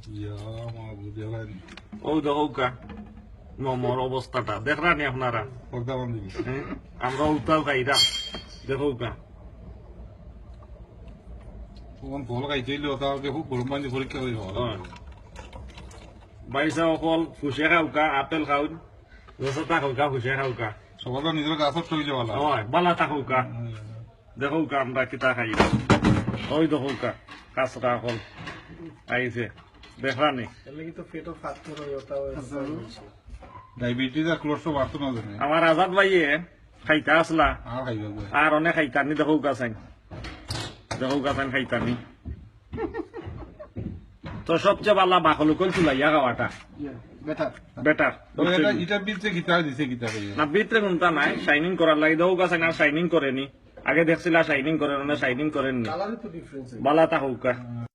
ইয়া মা বুঝে ভাই ও দেখো কা মোর অবস্থাটা দেখরানি আপনারা পর্দা বান্ধি হ্যাঁ? আমরা উতাও খাইরা দেখো কা কোন ফল খাইছিল তাকে খুব গরম পানি পরীক্ষা হইল বাইসা অকল ফুসে খাওকা আপেল খাওন রসতা খাওকা ফুসে খাওকা সবার নিজের গাছত তৈরি ভালো হয় বালা থাকুকা দেখো কা আমরা কিতা খাই ওই দেখো কা কাঁচরা অকল আইছে দেখরানি ডায়াবেটিস আর কোলেস্ট্রল বাড়তো না জানে আমার আজাদ ভাইয়ে খাইতা আসলা আর খাইবে আর অনেক খাইতানি দেখো গাছাই দেখো গাছাই খাইতানি তো সবচেয়ে ভালো বাকলুকল চুলাইয়া খাওয়াটা বেটার এটা বিচে গিটার দিছে গিটার না ভিতরে কোনটা নাই শাইনিং করার লাগে দেখো গাছাই না শাইনিং করেনি আগে দেখছিলা শাইনিং করেন না শাইনিং করেননি বালা তা হোকা